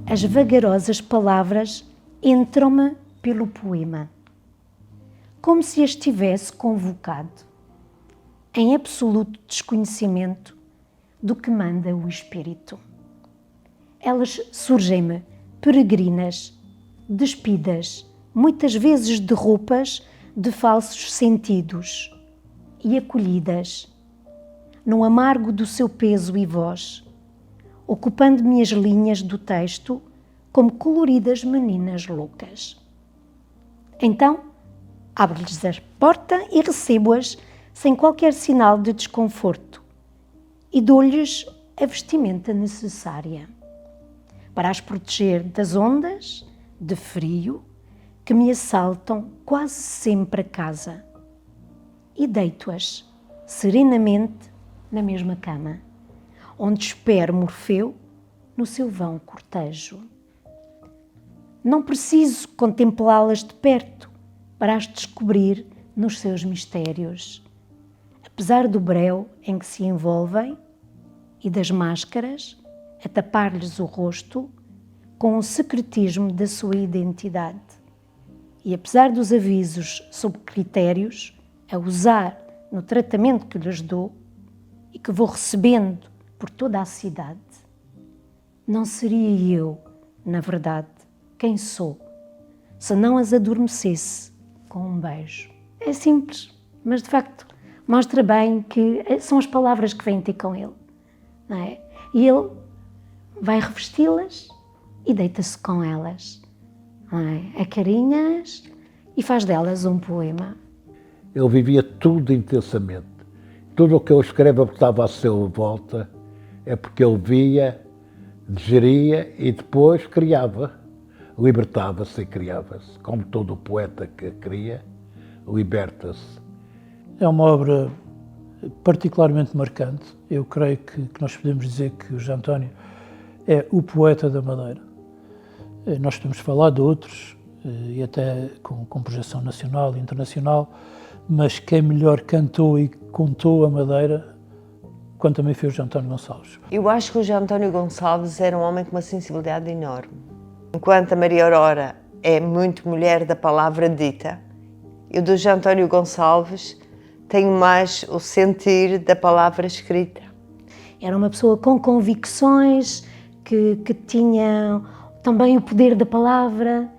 as vagarosas palavras entram-me pelo poema, como se as tivesse convocado, em absoluto desconhecimento do que manda o espírito. Elas surgem-me peregrinas, despidas, muitas vezes de roupas de falsos sentidos, e acolhidas, no amargo do seu peso e voz, ocupando-me as linhas do texto como coloridas meninas loucas. Então, abro-lhes a porta e recebo-as sem qualquer sinal de desconforto e dou-lhes a vestimenta necessária para as proteger das ondas de frio que me assaltam quase sempre a casa, e deito-as serenamente na mesma cama, onde espero Morfeu no seu vão cortejo. Não preciso contemplá-las de perto para as descobrir nos seus mistérios, apesar do breu em que se envolvem e das máscaras a tapar-lhes o rosto com o secretismo da sua identidade. E apesar dos avisos sobre critérios a usar no tratamento que lhes dou e que vou recebendo por toda a cidade, não seria eu, na verdade, quem sou, se não as adormecesse com um beijo. É simples, mas de facto mostra bem que são as palavras que vêm ter com ele, não é? E ele vai revesti-las e deita-se com elas, não é? A carinhas e faz delas um poema. Ele vivia tudo intensamente. Tudo o que eu escrevo que estava à sua volta é porque ele via, digeria e depois criava. Libertava-se e criava-se. Como todo poeta que cria, liberta-se. É uma obra particularmente marcante. Eu creio que nós podemos dizer que o José António é o poeta da Madeira. Nós podemos falar de outros, e até com projeção nacional e internacional, mas quem melhor cantou e contou a Madeira, quanto também foi o José António Gonçalves. Eu acho que o José António Gonçalves era um homem com uma sensibilidade enorme. Enquanto a Maria Aurora é muito mulher da palavra dita, eu do José António Gonçalves tenho mais o sentir da palavra escrita. Era uma pessoa com convicções, que tinha também o poder da palavra,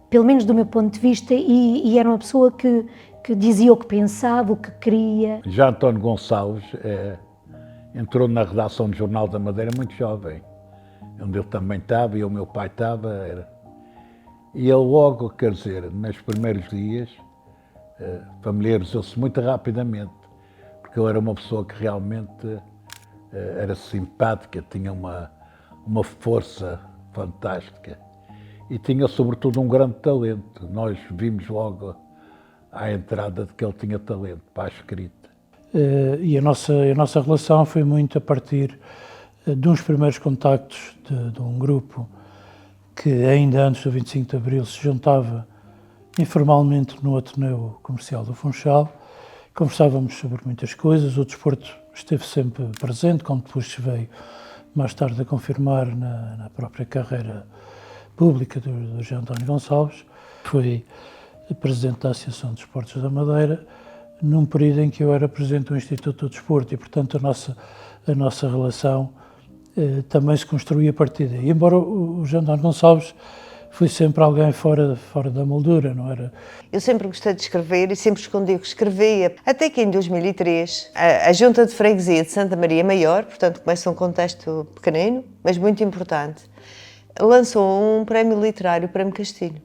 pelo menos do meu ponto de vista, e era uma pessoa que dizia o que pensava, o que queria. Já António Gonçalves entrou na redação do Jornal da Madeira muito jovem, onde ele também estava e o meu pai estava. E ele logo, quer dizer, nos primeiros dias, familiarizou-se muito rapidamente, porque ele era uma pessoa que realmente era simpática, tinha uma força fantástica e tinha sobretudo um grande talento. Nós vimos logo à entrada de que ele tinha talento para a escrita. E a nossa relação foi muito a partir de uns primeiros contactos de um grupo que ainda antes do 25 de Abril se juntava informalmente no Ateneu Comercial do Funchal. Conversávamos sobre muitas coisas, o desporto esteve sempre presente, como depois se veio mais tarde a confirmar na própria carreira pública do José António Gonçalves. Foi presidente da Associação de Desportos da Madeira, num período em que eu era presidente do Instituto do Desporto e, portanto, a nossa relação também se construía a partir daí. Embora o José António Gonçalves foi sempre alguém fora da moldura, não era? Eu sempre gostei de escrever e sempre escondi o que escrevia. Até que em 2003, a Junta de Freguesia de Santa Maria Maior, portanto começa um contexto pequenino, mas muito importante, lançou um prémio literário, o Prémio Castilho.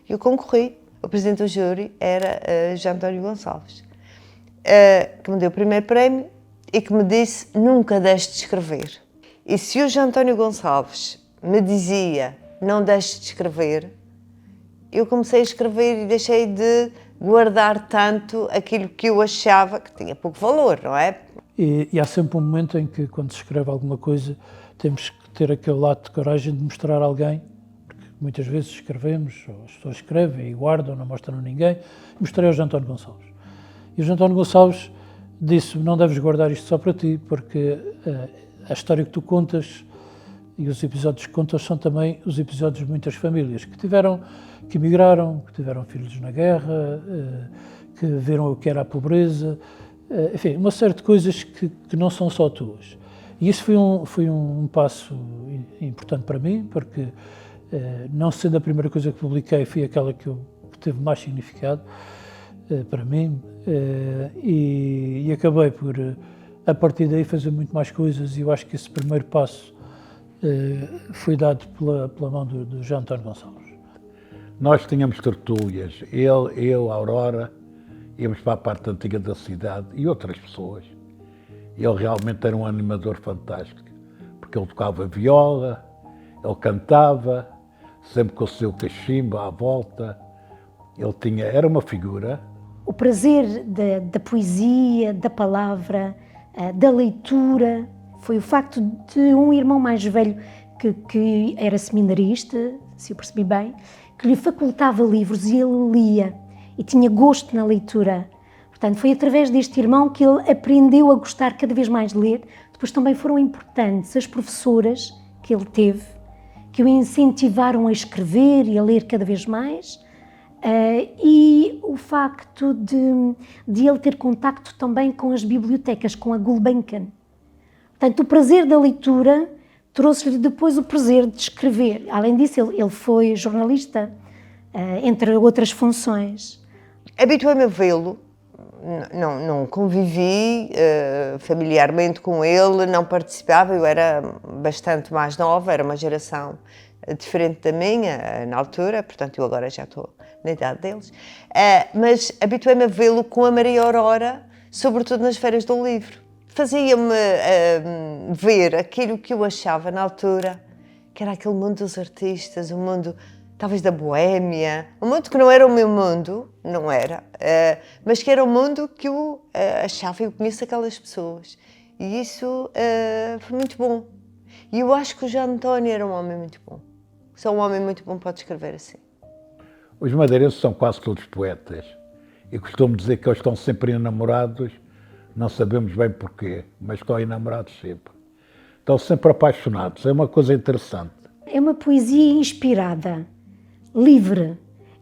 Eu concorri, o presidente do júri era José António Gonçalves, que me deu o primeiro prémio e que me disse: nunca deixe de escrever. E se o José António Gonçalves me dizia: não deixe de escrever, eu comecei a escrever e deixei de guardar tanto aquilo que eu achava que tinha pouco valor, não é? E há sempre um momento em que, quando se escreve alguma coisa, temos que ter aquele lado de coragem de mostrar a alguém, porque muitas vezes escrevemos, ou as pessoas escrevem e guardam, não mostram a ninguém. Mostrei ao José António Gonçalves. E o José António Gonçalves disse: não deves guardar isto só para ti, porque a história que tu contas E os episódios que contam são também os episódios de muitas famílias que emigraram, que tiveram filhos na guerra, que viram o que era a pobreza, enfim, uma série de coisas que não são só tuas. E isso foi um passo importante para mim, porque não sendo a primeira coisa que publiquei, foi aquela que teve mais significado para mim, e acabei por, a partir daí, fazer muito mais coisas, e eu acho que esse primeiro passo foi dado pela mão do João António Gonçalves. Nós tínhamos tertúlias, eu, a Aurora, íamos para a parte antiga da cidade e outras pessoas. Ele realmente era um animador fantástico, porque ele tocava viola, ele cantava, sempre com o seu cachimbo à volta. Era uma figura. O prazer da poesia, da palavra, da leitura, foi o facto de um irmão mais velho que era seminarista, se eu percebi bem, que lhe facultava livros e ele lia e tinha gosto na leitura. Portanto, foi através deste irmão que ele aprendeu a gostar cada vez mais de ler. Depois também foram importantes as professoras que ele teve, que o incentivaram a escrever e a ler cada vez mais, e o facto de ele ter contacto também com as bibliotecas, com a Gulbenkian. Portanto, o prazer da leitura trouxe-lhe depois o prazer de escrever. Além disso, ele foi jornalista, entre outras funções. Habituei-me a vê-lo, não convivi familiarmente com ele, não participava, eu era bastante mais nova, era uma geração diferente da minha na altura, portanto eu agora já estou na idade deles, mas habituei-me a vê-lo com a Maria Aurora, sobretudo nas feiras do livro. Fazia-me ver aquilo que eu achava na altura, que era aquele mundo dos artistas, o mundo talvez da boémia, um mundo que não era o meu mundo, não era, mas que era o mundo que eu achava, eu conheço aquelas pessoas. E isso foi muito bom. E eu acho que o João António era um homem muito bom. Só um homem muito bom pode escrever assim. Os madeirenses são quase todos poetas. E costumo dizer que eles estão sempre enamorados, não sabemos bem porquê, mas estão enamorados sempre. Estão sempre apaixonados, é uma coisa interessante. É uma poesia inspirada, livre.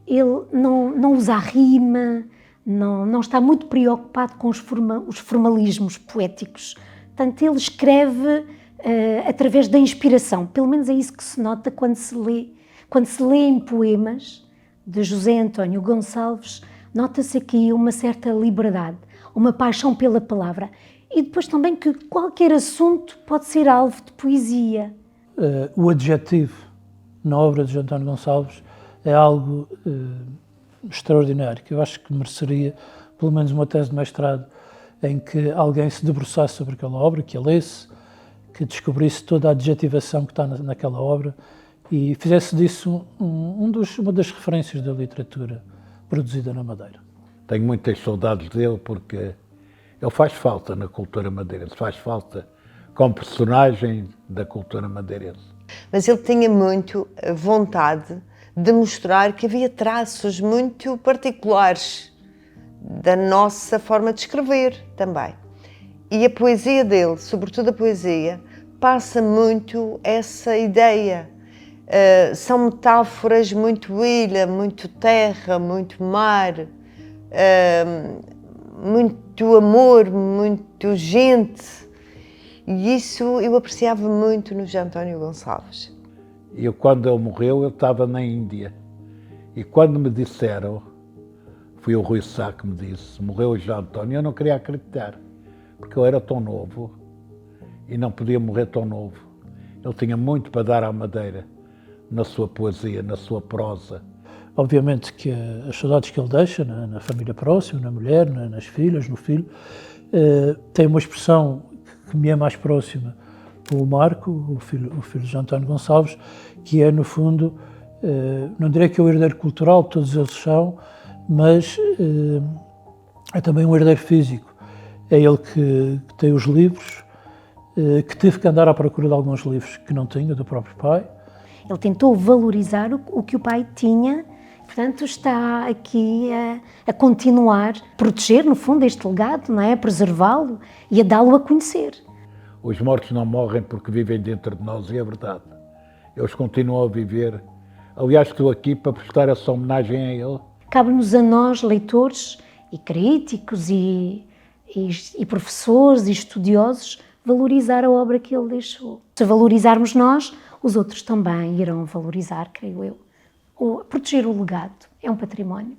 Ele não usa a rima, não está muito preocupado com os formalismos poéticos. Portanto, ele escreve através da inspiração. Pelo menos é isso que se nota quando se lê em poemas de José António Gonçalves, nota-se aqui uma certa liberdade, uma paixão pela palavra. E depois também que qualquer assunto pode ser alvo de poesia. O adjetivo na obra de José António Gonçalves é algo extraordinário, que eu acho que mereceria pelo menos uma tese de mestrado em que alguém se debruçasse sobre aquela obra, que a lesse, que descobrisse toda a adjetivação que está naquela obra e fizesse disso uma das referências da literatura produzida na Madeira. Tenho muitas saudades dele porque ele faz falta na cultura madeirense, faz falta como personagem da cultura madeirense. Mas ele tinha muito vontade de mostrar que havia traços muito particulares da nossa forma de escrever também. E a poesia dele, sobretudo a poesia, passa muito essa ideia. São metáforas muito ilha, muito terra, muito mar, muito amor, muito gente. E isso eu apreciava muito no João António Gonçalves. E quando ele morreu, eu estava na Índia. E quando me disseram, foi o Rui Sá que me disse, morreu o João António, eu não queria acreditar, porque eu era tão novo e não podia morrer tão novo. Ele tinha muito para dar à Madeira, na sua poesia, na sua prosa. Obviamente que as saudades que ele deixa na família próxima, na mulher, nas filhas, no filho, tem uma expressão que me é mais próxima, o Marco, o filho de João António Gonçalves, que é, no fundo, não direi que é o herdeiro cultural, todos eles são, mas é também um herdeiro físico. É ele que tem os livros, que teve que andar à procura de alguns livros que não tinha, do próprio pai. Ele tentou valorizar o que o pai tinha, portanto está aqui a continuar, proteger no fundo este legado, não é? A preservá-lo e a dá-lo a conhecer. Os mortos não morrem porque vivem dentro de nós, e é verdade. Eles continuam a viver. Aliás, estou aqui para prestar essa homenagem a ele. Cabe-nos a nós, leitores e críticos e professores e estudiosos, valorizar a obra que ele deixou. Se valorizarmos nós, os outros também irão valorizar, creio eu. Proteger o legado é um património.